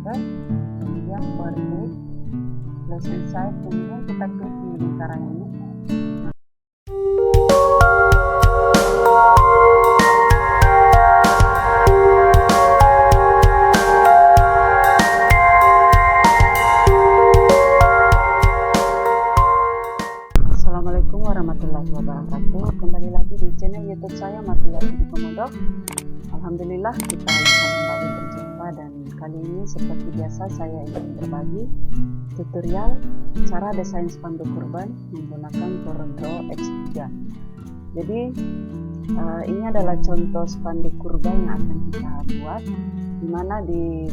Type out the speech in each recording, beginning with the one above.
enter, kemudian per klik, plus inside, kemudian kita klik di lingkaran ini. Assalamualaikum warahmatullahi wabarakatuh. Kembali lagi di channel YouTube saya Matia Budi Komodo. Alhamdulillah kita bisa kembali berjumpa, dan kali ini seperti biasa saya ingin berbagi tutorial cara desain spanduk kurban menggunakan CorelDRAW X3. Jadi ini adalah contoh spanduk kurban yang akan kita buat, dimana di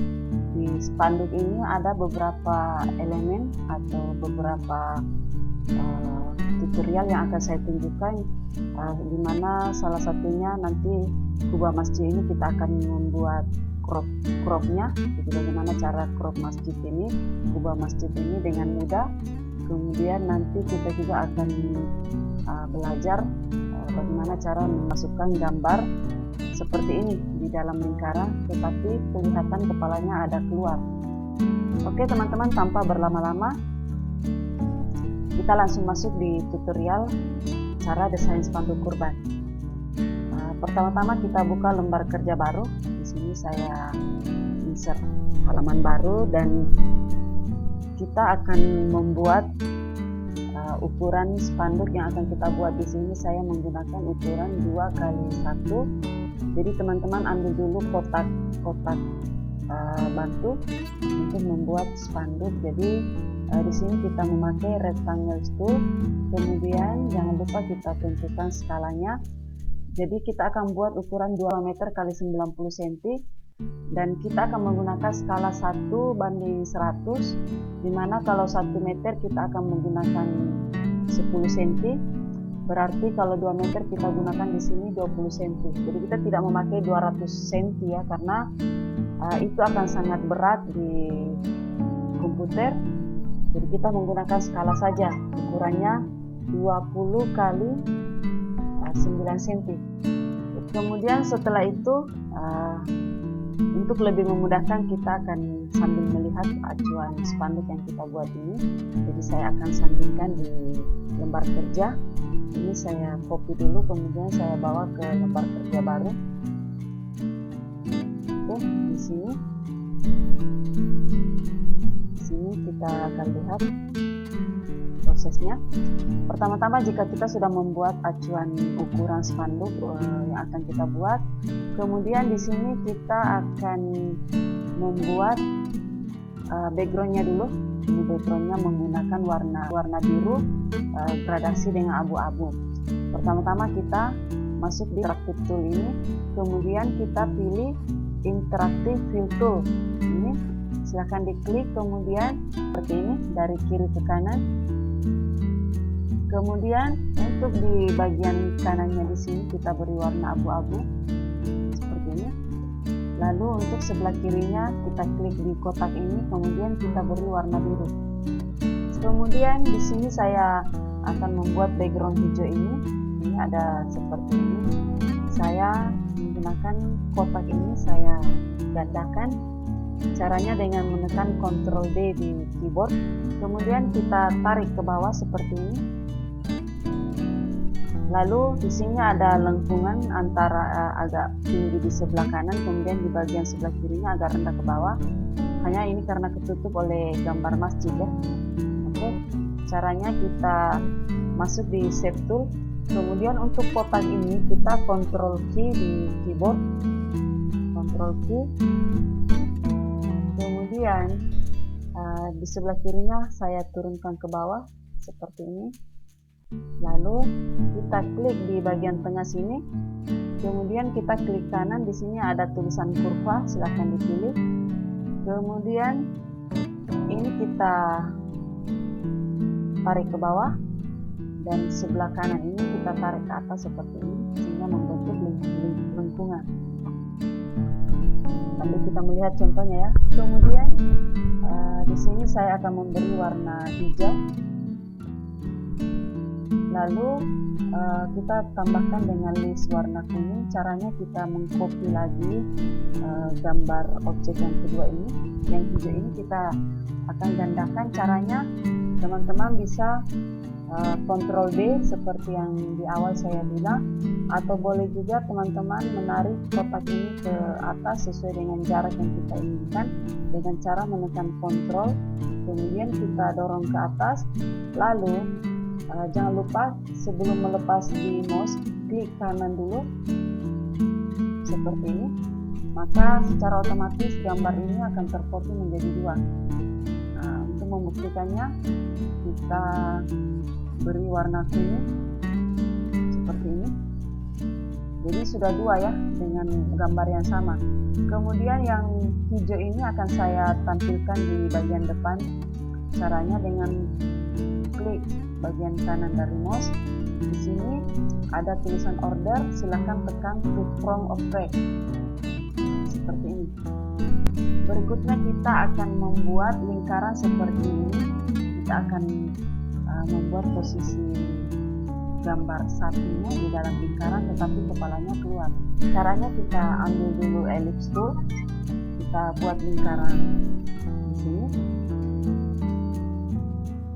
spanduk ini ada beberapa elemen atau beberapa tutorial yang akan saya tunjukkan, dimana salah satunya nanti kubah masjid ini kita akan membuat cropnya. Jadi bagaimana cara crop masjid ini, kubah masjid ini dengan mudah. Kemudian nanti kita juga akan belajar bagaimana cara memasukkan gambar seperti ini di dalam lingkaran, tetapi kelihatan kepalanya ada keluar. Oke teman-teman, tanpa berlama-lama kita langsung masuk di tutorial cara desain spanduk kurban. Pertama-tama kita buka lembar kerja baru. Di sini saya insert halaman baru, dan kita akan membuat ukuran spanduk yang akan kita buat. Di sini saya menggunakan ukuran 2x1. Jadi teman-teman ambil dulu kotak bantu untuk membuat spanduk. Jadi di sini kita memakai rectangle tool, kemudian jangan lupa kita tentukan skalanya. Jadi kita akan buat ukuran 2 meter x 90 cm, dan kita akan menggunakan skala 1:100, dimana kalau 1 meter kita akan menggunakan 10 cm, berarti kalau 2 meter kita gunakan di sini 20 cm. Jadi kita tidak memakai 200 cm ya, karena itu akan sangat berat di komputer. Jadi kita menggunakan skala saja, ukurannya 20 x 9 cm. Kemudian setelah itu untuk lebih memudahkan kita akan sambil melihat acuan spanduk yang kita buat ini. Jadi saya akan sandingkan di lembar kerja. Ini saya copy dulu, kemudian saya bawa ke lembar kerja baru. Oke, di sini kita akan lihat prosesnya. Pertama-tama jika kita sudah membuat acuan ukuran spanduk yang akan kita buat, kemudian di sini kita akan membuat backgroundnya dulu. Ini backgroundnya menggunakan warna biru gradasi dengan abu-abu. Pertama-tama kita masuk di interactive tool ini, kemudian kita pilih interactive fill tool. Ini silahkan diklik, kemudian seperti ini dari kiri ke kanan. Kemudian untuk di bagian kanannya di sini kita beri warna abu-abu seperti ini. Lalu untuk sebelah kirinya kita klik di kotak ini, kemudian kita beri warna biru. Kemudian di sini saya akan membuat background hijau ini. Ini ada seperti ini. Saya menggunakan kotak ini, saya gandakan. Caranya dengan menekan Ctrl D di keyboard, kemudian kita tarik ke bawah seperti ini. Lalu di sini ada lengkungan antara agak tinggi di sebelah kanan, kemudian di bagian sebelah kirinya agak rendah ke bawah. Hanya ini karena ketutup oleh gambar masjid ya. Oke, caranya kita masuk di Shape Tool, kemudian untuk kotak ini kita Ctrl key di keyboard, Ctrl key. Kemudian di sebelah kirinya saya turunkan ke bawah seperti ini. Lalu kita klik di bagian tengah sini, kemudian kita klik kanan. Di sini ada tulisan kurva, silahkan dipilih. Kemudian ini kita tarik ke bawah, dan sebelah kanan ini kita tarik ke atas seperti ini, sehingga membentuk lengkungan. Sambil kita melihat contohnya ya. Kemudian di sini saya akan memberi warna hijau. Lalu kita tambahkan dengan list warna kuning. Caranya kita mengcopy lagi gambar objek yang kedua ini, yang hijau ini kita akan gandakan. Caranya teman-teman bisa Ctrl D seperti yang di awal saya bilang, atau boleh juga teman-teman menarik kotak ini ke atas sesuai dengan jarak yang kita inginkan dengan cara menekan Ctrl, kemudian kita dorong ke atas. Lalu jangan lupa sebelum melepas di mouse, klik kanan dulu seperti ini, maka secara otomatis gambar ini akan tercopy menjadi dua. Untuk membuktikannya, kita beri warna kuning seperti ini. Jadi sudah dua ya dengan gambar yang sama. Kemudian yang hijau ini akan saya tampilkan di bagian depan. Caranya dengan klik bagian kanan dari mouse. Di sini ada tulisan order, silahkan tekan to from of track seperti ini. Berikutnya kita akan membuat lingkaran seperti ini. Kita akan membuat posisi gambar sapinya di dalam lingkaran, tetapi kepalanya keluar. Caranya kita ambil dulu ellipse tool, kita buat lingkaran di sini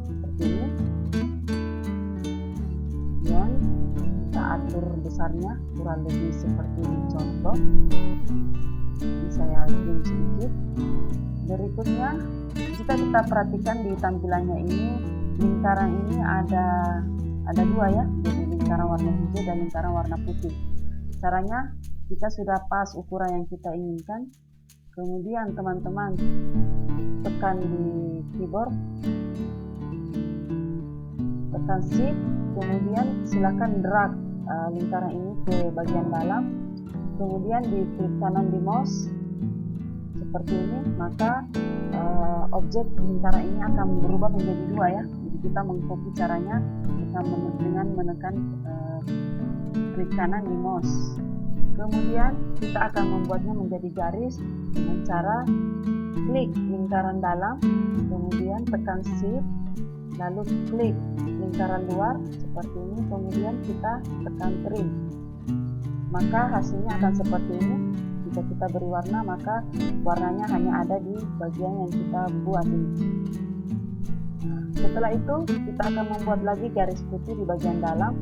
seperti ini, dan kita atur besarnya kurang lebih seperti ini contoh. Ini saya zoom sedikit. Berikutnya, jika kita perhatikan di tampilannya ini, lingkaran ini ada dua ya, jadi lingkaran warna hijau dan lingkaran warna putih. Caranya kita sudah pas ukuran yang kita inginkan, kemudian teman-teman tekan di keyboard, tekan shift, kemudian silakan drag lingkaran ini ke bagian dalam, kemudian di klik kanan di mouse seperti ini, maka objek lingkaran ini akan berubah menjadi dua ya. Jadi kita mengcopy caranya dengan menekan klik kanan di mouse. Kemudian kita akan membuatnya menjadi garis dengan cara klik lingkaran dalam, kemudian tekan shift, lalu klik lingkaran luar seperti ini, kemudian kita tekan trim. Maka hasilnya akan seperti ini. Jika kita beri warna, maka warnanya hanya ada di bagian yang kita buat ini. Setelah itu kita akan membuat lagi garis putih di bagian dalam.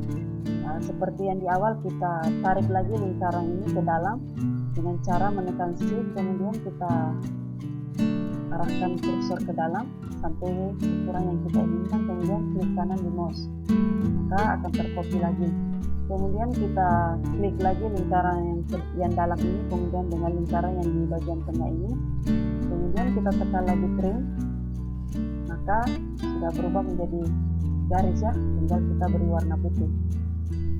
Seperti yang di awal, kita tarik lagi lingkaran ini ke dalam dengan cara menekan shift, kemudian kita arahkan kursor ke dalam sampai ukuran yang kita inginkan, kemudian klik kanan di mouse, maka akan tercopy lagi. Kemudian kita klik lagi lingkaran yang dalam ini, kemudian dengan lingkaran yang di bagian tengah ini, kemudian kita tekan lagi trim, maka sudah berubah menjadi garis ya, tinggal kita beri warna putih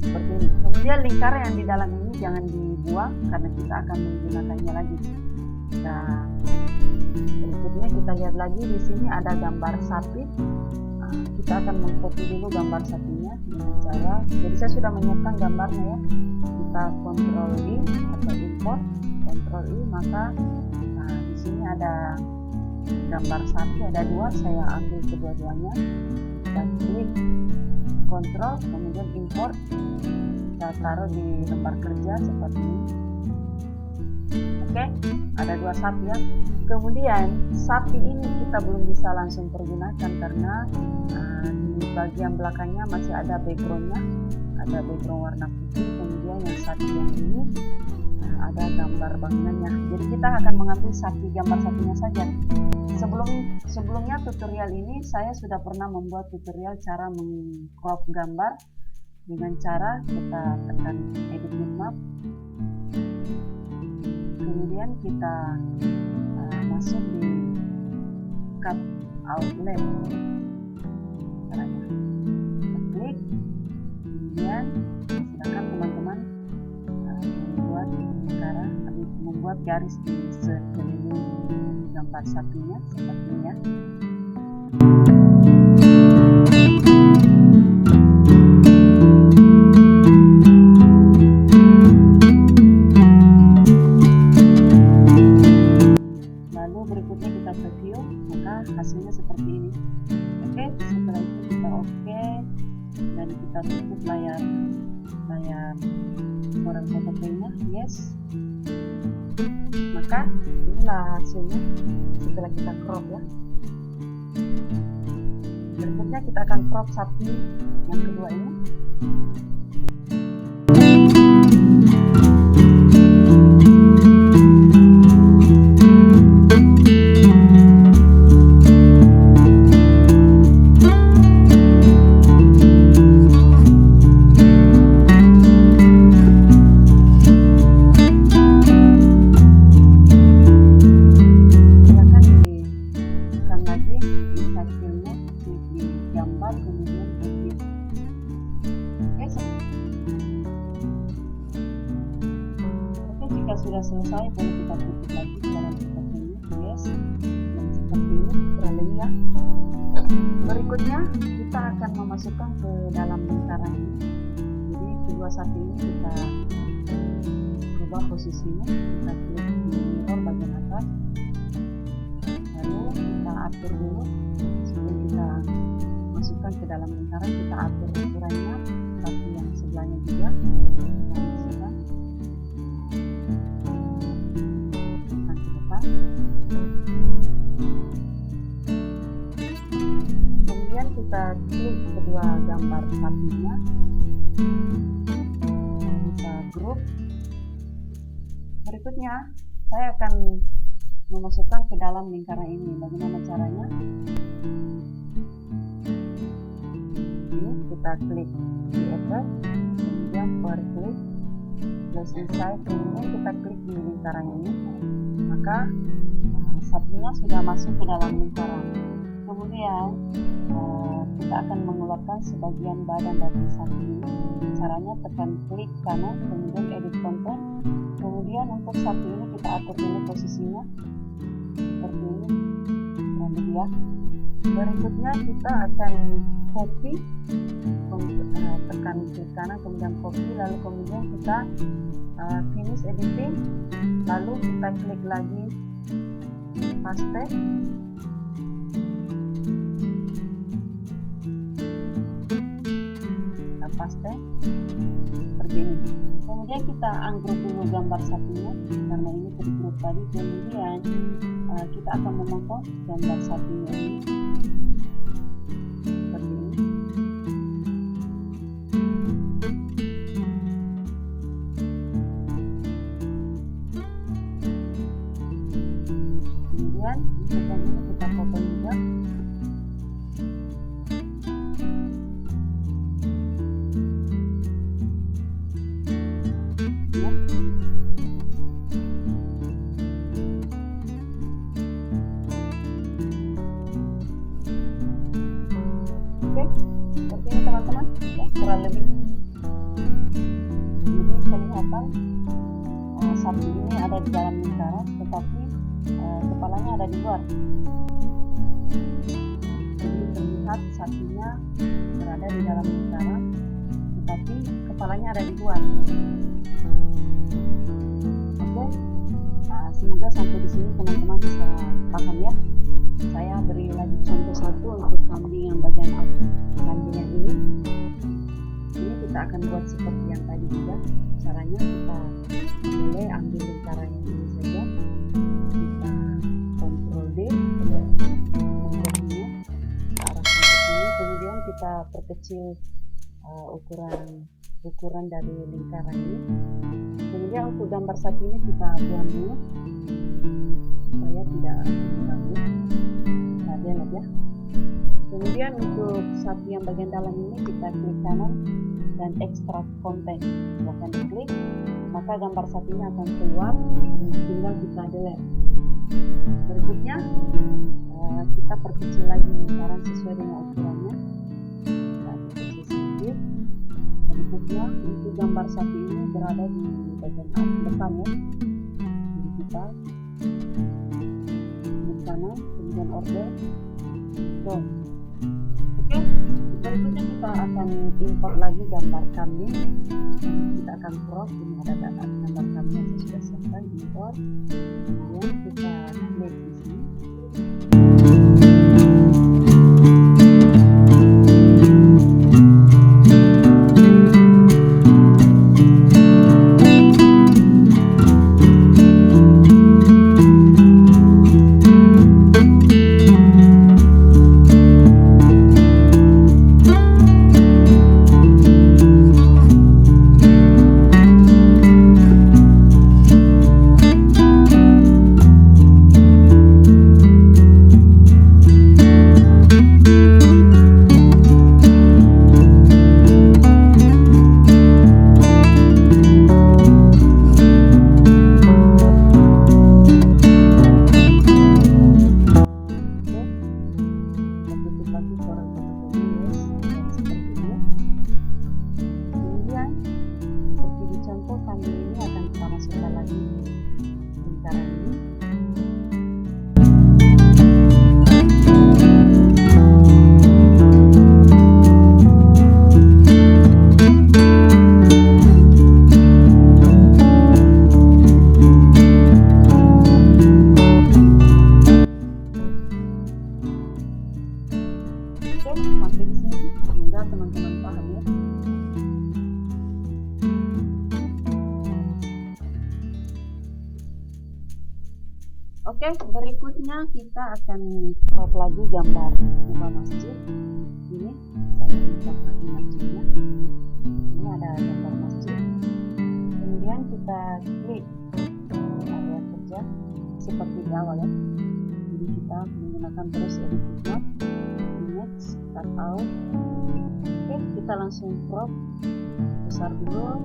seperti ini. Kemudian lingkaran yang di dalam ini jangan dibuang karena kita akan menggunakannya lagi. Nah, berikutnya kita lihat lagi, di sini ada gambar sapi. Kita akan mengcopy dulu gambar sapinya dengan cara, jadi saya sudah menyiapkan gambarnya ya, kita Ctrl I atau import, Ctrl I, maka di sini ada gambar sapi, ada dua, saya ambil kedua-duanya, kita klik Ctrl, kemudian import, kita taruh di lembar kerja seperti ini. Oke, ada dua sapi ya. Kemudian sapi ini kita belum bisa langsung pergunakan karena di bagian belakangnya masih ada backgroundnya, ada background warna putih. Kemudian yang sapi yang ini ada gambar bangunannya. Jadi kita akan mengambil gambar sapinya saja. Sebelumnya tutorial ini saya sudah pernah membuat tutorial cara mengcrop gambar dengan cara kita tekan edit bitmap, kemudian kita masuk di cut outline caranya, kita klik, kemudian silakan teman-teman membuat garis di sekeliling gambar sapinya seperti ini ya. Hasilnya seperti ini. Oke, setelah itu kita oke dan kita model fotonya, yes. Maka inilah hasilnya setelah kita crop ya. Berikutnya kita akan crop sapi yang kedua ini. Sudah selesai, boleh kita tutup lagi dalam seperti ini, yes, dan seperti ini kurang lebih ya. Berikutnya kita akan memasukkan ke dalam lingkaran ini. Jadi kedua sapi ini kita ubah posisinya, kita klik di mirror bagian atas, lalu kita atur dulu sebelum kita masukkan ke dalam lingkaran. Kita atur ukurannya sapi yang sebelahnya juga. Kemudian kita klik kedua gambar sapinya, kita grup. Berikutnya saya akan memasukkan ke dalam lingkaran ini. Bagaimana caranya? Ini kita klik di effect, kemudian per klik plus inside, kemudian kita klik di lingkaran ini. Maka sapinya sudah masuk ke dalam lingkaran. Kemudian kita akan mengeluarkan sebagian badan dari sapi ini. Caranya tekan klik kanan, kemudian edit content. Kemudian untuk sapi ini kita atur dulu posisinya seperti ini, ya. Berikutnya kita akan copy, tekan klik kanan, kemudian copy, lalu kemudian kita finish editing, lalu kita klik lagi paste. Kita paste seperti ini. Kemudian kita ungroup dulu gambar sapinya karena ini tergroup tadi. Kemudian kita akan memotong gambar sapinya ini seperti ini. Kemudian untuk yang ini kita potong juga. Ya. Oke, seperti ini teman-teman, ya, kurang lebih. Jadi kelihatan sapi ini ada di dalam lingkaran, tetapi kepalanya ada di luar. Jadi terlihat sapinya berada di dalam lingkaran, tetapi kepalanya ada di luar. Oke, semoga sampai di sini teman-teman bisa paham ya. Saya beri lagi contoh satu untuk kambing yang bagian kambing yang ini. Ini kita akan buat seperti yang tadi juga. Caranya kita boleh ambil lingkaran yang ini saja. Kita Ctrl D, membuatnya ke arah seperti ini. Kemudian kita perkecil ukuran dari lingkaran ini. Kemudian untuk gambar sapi ini kita buang dulu supaya tidak mengganggu. Delete ya. Kemudian untuk sapi yang bagian dalam ini kita klik kanan dan extract content. Akan diklik, maka gambar sapinya akan keluar dan tinggal kita delete. Berikutnya kita perkecil lagi lingkaran sesuai dengan ukurannya. Kita perkecil sedikit. Berikutnya untuk gambar sapi ini berada di bagian depan ya. Jadi kita klik kanan, kemudian order. Oke, berikutnya kita akan import lagi gambar kambing. Kita akan crop. Ini ada gambar kambing yang sudah selesai import. Kemudian kita klik di sini. Oke, berikutnya kita akan crop lagi gambar sebuah masjid. Ini saya lihat lagi masjidnya. Ini ada gambar masjid. Kemudian kita klik area kerja seperti di awal ya. Jadi kita menggunakan terus edit mode, image, cut out. Oke, kita langsung crop besar dulu.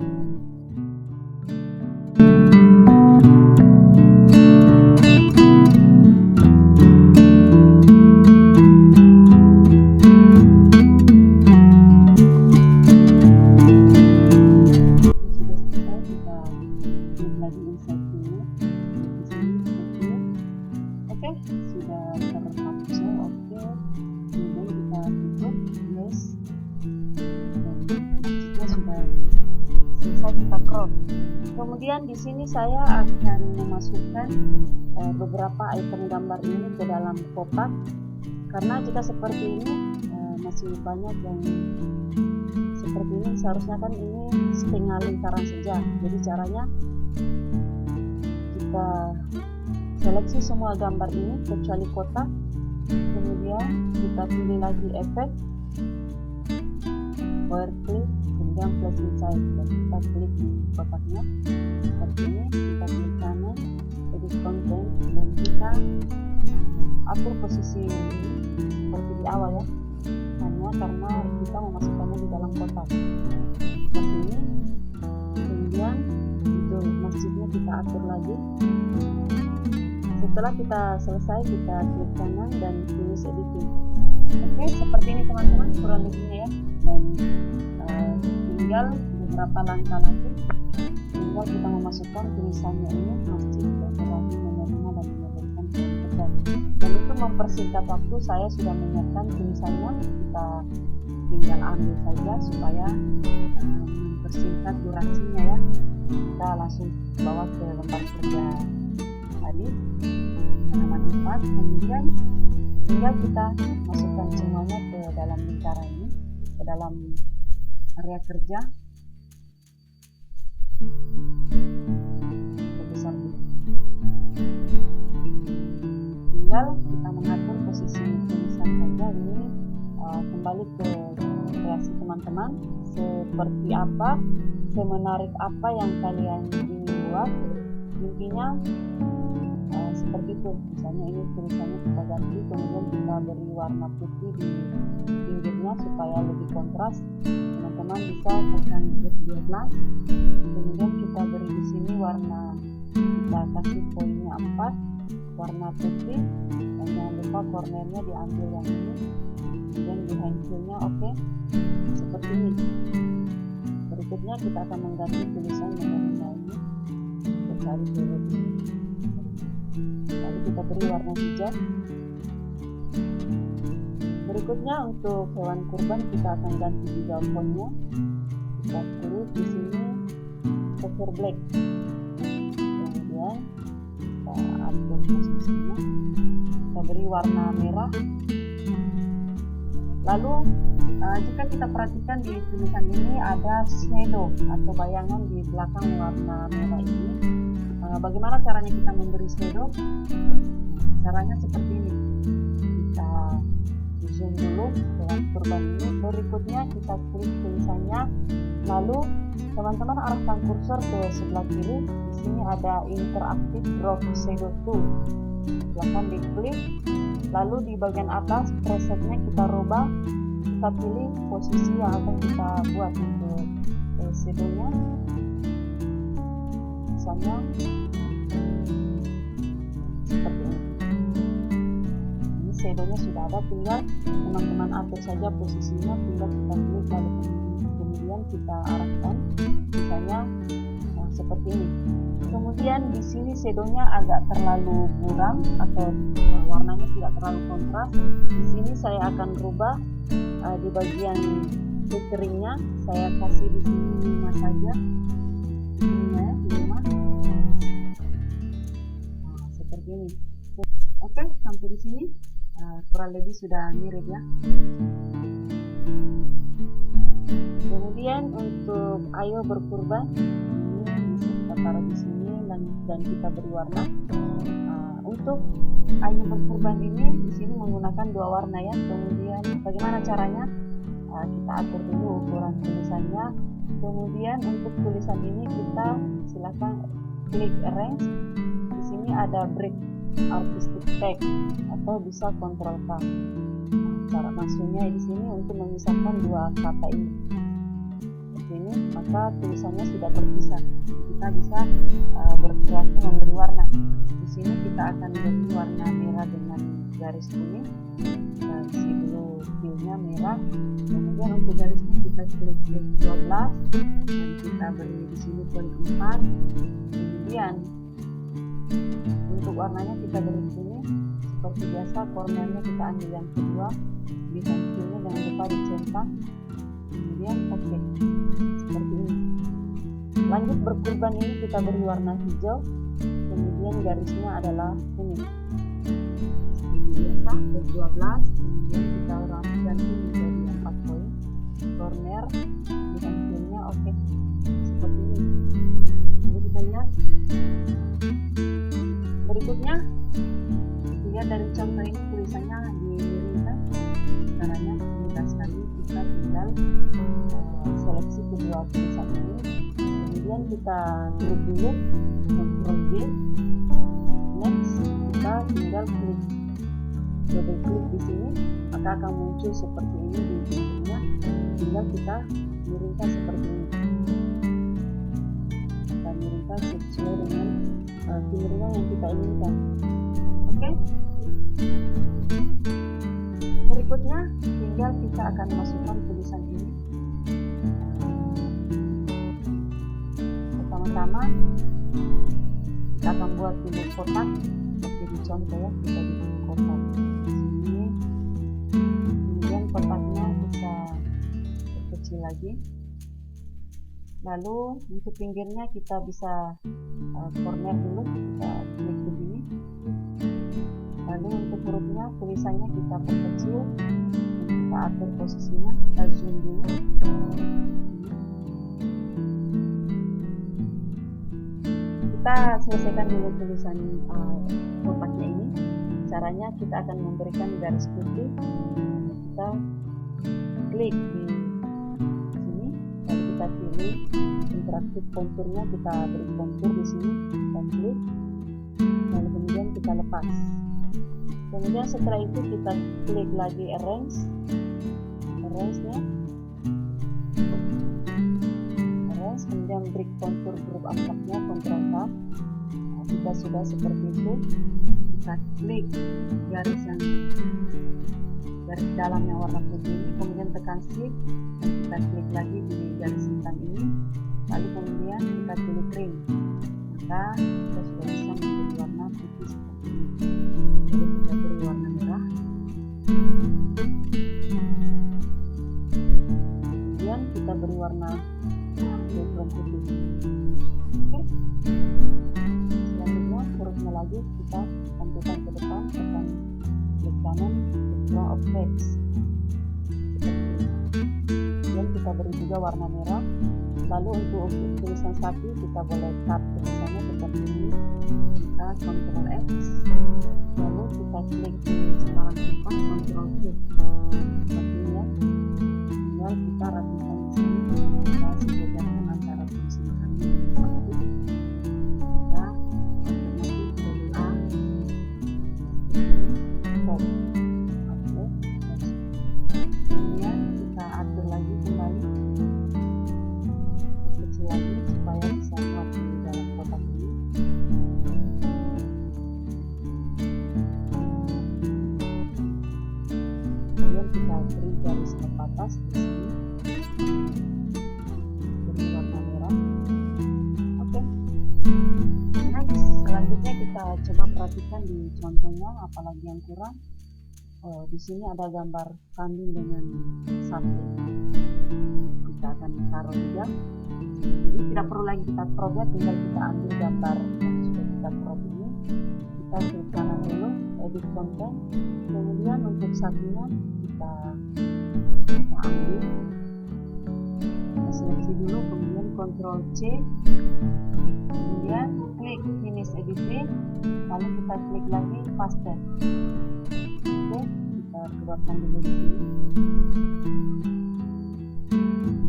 Sudah terhapus ya, oke. Kemudian kita tutup, yes. Dan masjidnya sudah selesai kita crop. Kemudian di sini saya akan memasukkan beberapa item gambar ini ke dalam kotak, karena jika seperti ini masih banyak yang seperti ini. Seharusnya kan ini setengah lingkaran saja. Jadi caranya kita seleksi semua gambar ini kecuali kotak, kemudian kita pilih lagi efek, power clip, kemudian place inside, dan kita klik di kotaknya seperti ini. Kita klik kanan, edit content, dan kita atur posisi seperti di awal ya, hanya karena kita memasukkannya di dalam kotak seperti ini. Kemudian untuk masjidnya kita atur lagi. Setelah kita selesai, kita klik kanan dan finish editing. Oke, seperti ini teman-teman kurang lebihnya ya. Dan tinggal beberapa langkah lagi, tinggal kita memasukkan tulisannya ini, masjid Ibrahim menerima dan memberikan kerja. Dan untuk mempersingkat waktu, saya sudah menyiapkan tulisannya. Kita tinggal ambil saja supaya mempersingkat durasinya ya. Kita langsung bawa ke lembar kerja tadi, halaman 4. Kemudian tinggal kita masukkan semuanya ke dalam lingkaran ini, ke dalam area kerja. Besar dulu. Tinggal kita mengatur posisi tulisan saja. Ini kembali ke kreasi teman-teman, seperti apa, semenarik apa yang kalian ingin buat. Intinya seperti itu. Misalnya ini tulisannya kita ganti, kemudian kita beri warna putih di pinggirnya supaya lebih kontras. Teman-teman bisa tekan F12, kemudian kita beri di sini warna, kita kasih poinnya 4, warna putih, dan jangan lupa cornernya diambil yang ini, kemudian behind fill-nya oke, seperti ini. Berikutnya kita akan mengganti tulisan nomornya ini, kita cari dulu ini. Lalu kita beri warna hijau. Berikutnya untuk hewan kurban kita akan ganti juga fontnya. Kita klik di sini cover black. Kemudian kita atur posisinya. Kita beri warna merah. Lalu jika kita perhatikan di tulisan ini ada shadow atau bayangan di belakang warna merah ini. Bagaimana caranya kita memberi shadow? Caranya seperti ini. Kita zoom dulu dengan kurban ini. Berikutnya kita klik tulisannya. Lalu teman-teman arahkan kursor ke sebelah kiri. Di sini ada interactive drop shadow tool. Silahkan diklik. Lalu di bagian atas presetnya kita rubah. Kita pilih posisi yang akan kita buat untuk shadownya. Misalnya seperti ini. Ini shadownya sudah ada, tinggal teman-teman atur saja posisinya, tinggal kita klik lalu kemudian kita arahkan, misalnya seperti ini. Kemudian di sini shadownya agak terlalu buram atau warnanya tidak terlalu kontras. Di sini saya akan rubah di bagian filteringnya, saya kasih di sini 5 saja. Ini ya, 5. Seperti ini. Oke, sampai di sini kurang lebih sudah mirip ya. Kemudian untuk ayo berkurban, ini bisa kita taruh di sini dan kita beri warna. Untuk ayu berkurban ini di sini menggunakan dua warna ya. Kemudian bagaimana caranya? Kita atur dulu ukuran tulisannya. Kemudian untuk tulisan ini kita silakan klik arrange. Di sini ada break artistic tag atau bisa Ctrl K. Cara masuknya di sini untuk memisahkan dua kata ini. Seperti ini, maka tulisannya sudah terpisah. Kita bisa berkreasi memberi warna. Di sini kita akan beri warna merah dengan garis kuning. Kita isi dulu fillnya merah. Kemudian untuk garisnya kita klik F12 dan kita beri di sini poin 4. Kemudian untuk warnanya kita beri sini seperti biasa, cornernya kita ambil yang kedua, di sampingnya jangan lupa dicentang. Kemudian oke, seperti ini. Lanjut berkurban ini kita beri warna hijau, kemudian garisnya adalah kuning. Seperti biasa F12, kemudian kita ganti menjadi 4 poin. Corner di sampingnya oke, seperti ini. Jadi kita lihat. Berikutnya, lihat dari contoh ini tulisannya dimiringkan. Caranya mudah sekali, kita tinggal seleksi kedua tulisan ini. Kemudian kita klik dulu, Ctrl D. Next, kita tinggal klik, double klik di sini, maka akan muncul seperti ini di ujungnya. Tinggal kita miringkan seperti ini. Kita miringkan sesuai dengan kemiringan yang kita inginkan. Oke. Berikutnya tinggal kita akan masukkan tulisan ini. Pertama-tama kita akan buat dulu kotak seperti di contoh ya, kita bikin kotak sini. Kemudian kotaknya kita perkecil lagi. Lalu untuk pinggirnya kita bisa corner dulu, kita klik begini. Lalu untuk hurufnya, tulisannya kita perkecil, kita atur posisinya, kita zoom dulu. Kita selesaikan dulu tulisan kotaknya ini. Caranya kita akan memberikan garis putih. Kita klik di sini, lalu kita pilih interaktif konturnya, kita beri kontur di sini, kita klik, lalu kemudian kita lepas. Kemudian setelah itu kita klik lagi arrange nya, kemudian beri kontur grup abstraknya, Ctrl K. Jika sudah seperti itu, kita klik garis dalam yang warna putih ini, kemudian tekan shift dan kita klik lagi di garis hitam ini, lalu kemudian kita pilih print, maka kita sudah bisa membuat warna putih seperti ini. Jadi kita beri warna merah, kemudian kita beri warna background putih. Oke. Selanjutnya hurufnya lagi kita tampilkan ke depan, tekan klik kanan, background of text. Kemudian kita beri juga warna merah. Lalu untuk tulisan sapi kita boleh cut tulisannya seperti ini, kita Ctrl X, lalu kita klik di sekarang tempat, Ctrl V, seperti ini ya. Tinggal kita rapikan di sini, kita sesuaikan antara tulisan kami dan sapi. Kita alternatif dari A seperti ini, stop, oke, next. Kemudian kita atur lagi kembali lagi supaya bisa muat di dalam kotak ini. Kemudian kita beri garis pembatas di sini, beri warna merah. Oke. Next, selanjutnya kita coba perhatikan di contohnya apalagi yang kurang. Di sini ada gambar kambing dengan sapi. Kita akan taruh juga. Jadi tidak perlu lagi kita crop ya, tinggal kita ambil gambar yang sudah kita crop ini, kita klik kanan dulu, edit content, kemudian untuk sapinya kita ambil, kita seleksi dulu, kemudian Ctrl C, kemudian klik finish editing, lalu kita klik lagi paste. Oke, kita keluarkan dulu di sini.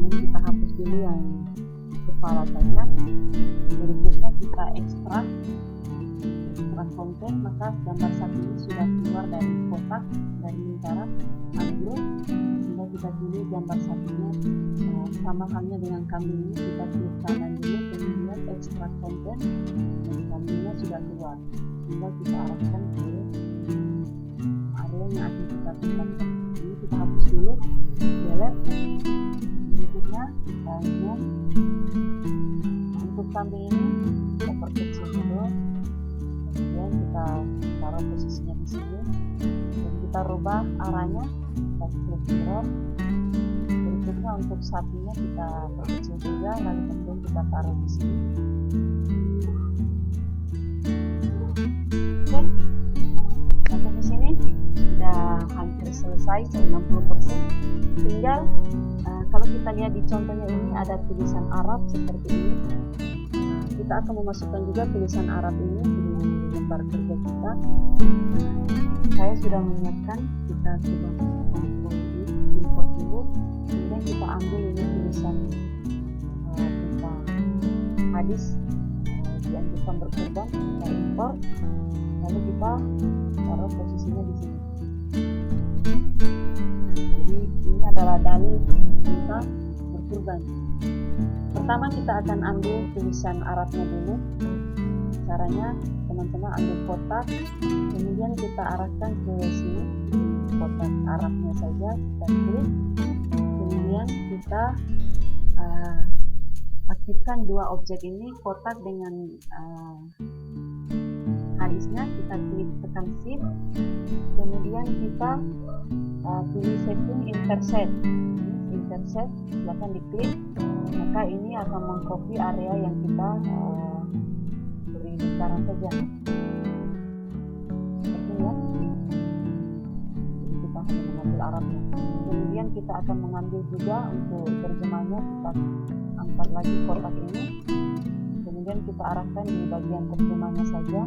Ini kita hapus dulu yang kepala saja. Berikutnya kita ekstrak konten, maka gambar satu ini sudah keluar dari kotak, dari lingkaran. Ambil, sehingga kita pilih gambar satunya. Sama halnya dengan kambing ini, kita klik kanan dulu, kemudian ekstrak konten, dan kambingnya sudah keluar. Sehingga kita arahkan ke area yang akan kita tempatkan. Ini kita hapus dulu, delete. Berikutnya kita zoom. Untuk kambing ini kita perkecil dulu. Kemudian kita taruh posisinya di sini dan kita rubah arahnya, kita klik drag. Berikutnya untuk sapinya kita perkecil juga, lalu kemudian kita taruh di sini. Oke, sampai di sini sudah hampir selesai 90%. Tinggal kalau kita lihat di contohnya ini ada tulisan Arab seperti ini. Kita akan memasukkan juga tulisan Arab ini di lembar kerja kita. Saya sudah menyiapkan, kita coba kontrol ini, import dulu, kemudian kita ambil ini tulisan tentang hadis dianjurkan berkurban, kita import, lalu kita taruh posisinya di sini. Jadi ini adalah dalil tentang berkurban. Pertama kita akan ambil tulisan Arabnya dulu. Caranya teman-teman ambil kotak, kemudian kita arahkan ke sini, kotak Arabnya saja kita klik, kemudian kita aktifkan dua objek ini, kotak dengan hadisnya, kita klik tekan shift, kemudian kita pilih setting intercept, silakan diklik, maka ini akan mengcopy area yang kita beri lingkaran saja seperti ini ya. Jadi kita hanya mengambil Arabnya, kemudian kita akan mengambil juga untuk terjemahnya, kita angkat lagi kotak ini, kemudian kita arahkan di bagian terjemahnya saja.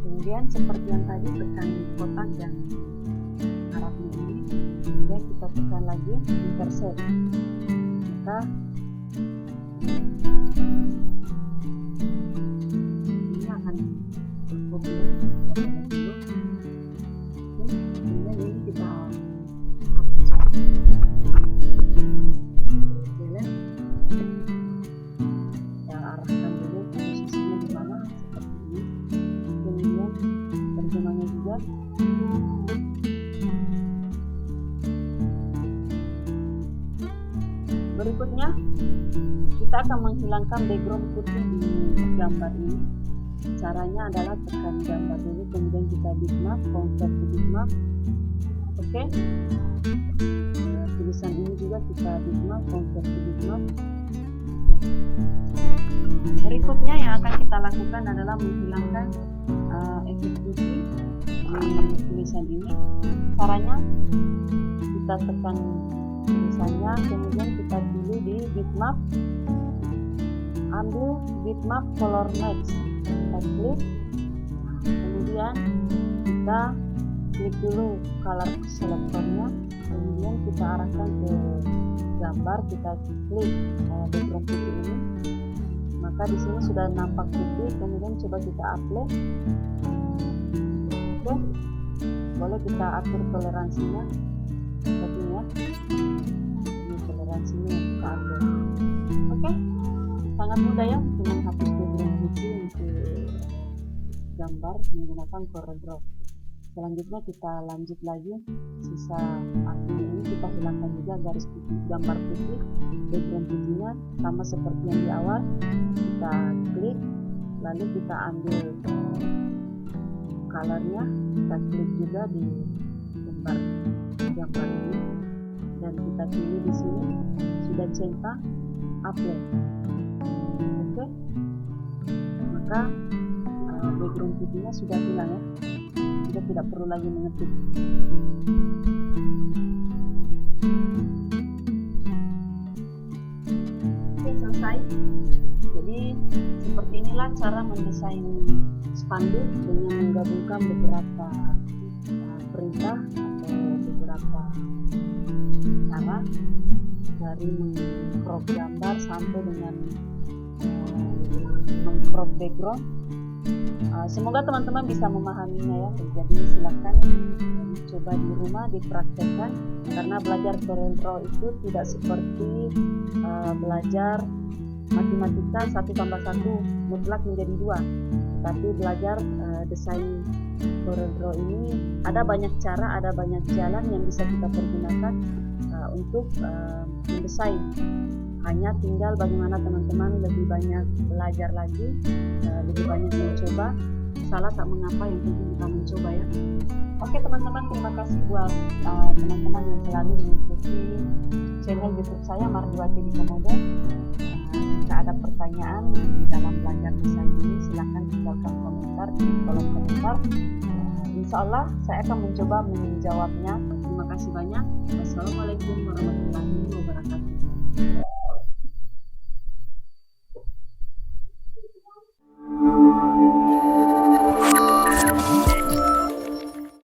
Kemudian seperti yang tadi, tekan kotak dan Arabnya ini, kemudian kita tekan lagi intercept, maka ini akan berkopi dulu. Kemudian ini kita hapus, delete, kita arahkan dulu posisinya di mana seperti ini, kemudian terjemahnya juga. Berikutnya kita akan menghilangkan background putih di gambar ini. Caranya adalah tekan gambar dulu, kemudian kita bitmap, convert to bitmap. Oke, tulisan ini juga kita bitmap, convert to bitmap. Berikutnya yang akan kita lakukan adalah menghilangkan efek putih di tulisan ini. Caranya kita tekan tulisannya, kemudian kita pilih di bitmap, ambil bitmap color max, kita klik, kemudian kita klik dulu color selectornya, kemudian kita arahkan ke gambar, kita klik background putih ini, maka di sini sudah nampak putih. Kemudian coba kita apply. Oke, boleh kita atur toleransinya seperti ini ya. Ini toleransinya yang kita atur. Oke, sangat mudah ya untuk menghapus background putih untuk gambar menggunakan CorelDRAW. Selanjutnya kita lanjut lagi, sisa artinya ini kita hilangkan juga garis putih, gambar putih, background putihnya sama seperti yang di awal. Kita klik, lalu kita ambil colornya, kita klik juga di gambar ini, dan kita pilih di sini sudah centang, apply. Oke, maka background putihnya sudah hilang ya. Kita tidak perlu lagi mengetik. Oke, selesai. Jadi seperti inilah cara mendesain spanduk dengan menggabungkan beberapa perintah atau beberapa cara, dari mengcrop gambar sampai dengan mengcrop background. Semoga teman-teman bisa memahaminya ya. Jadi silakan coba di rumah dipraktekkan, karena belajar Corel Draw itu tidak seperti belajar matematika 1+1 mutlak menjadi 2, tapi belajar desain Corel Draw ini ada banyak cara, ada banyak jalan yang bisa kita pergunakan untuk mendesain. Hanya tinggal bagaimana teman-teman lebih banyak belajar lagi, lebih banyak mencoba. Salah tak mengapa, yang penting kita mencoba ya. Oke teman-teman, terima kasih buat teman-teman yang selalu mengikuti channel YouTube saya Mardiwati di Komodo. Jika ada pertanyaan di dalam belajar desain ini, silahkan tinggalkan komentar di kolom komentar. Insya Allah saya akan mencoba menjawabnya. Terima kasih banyak. Wassalamualaikum warahmatullahi wabarakatuh.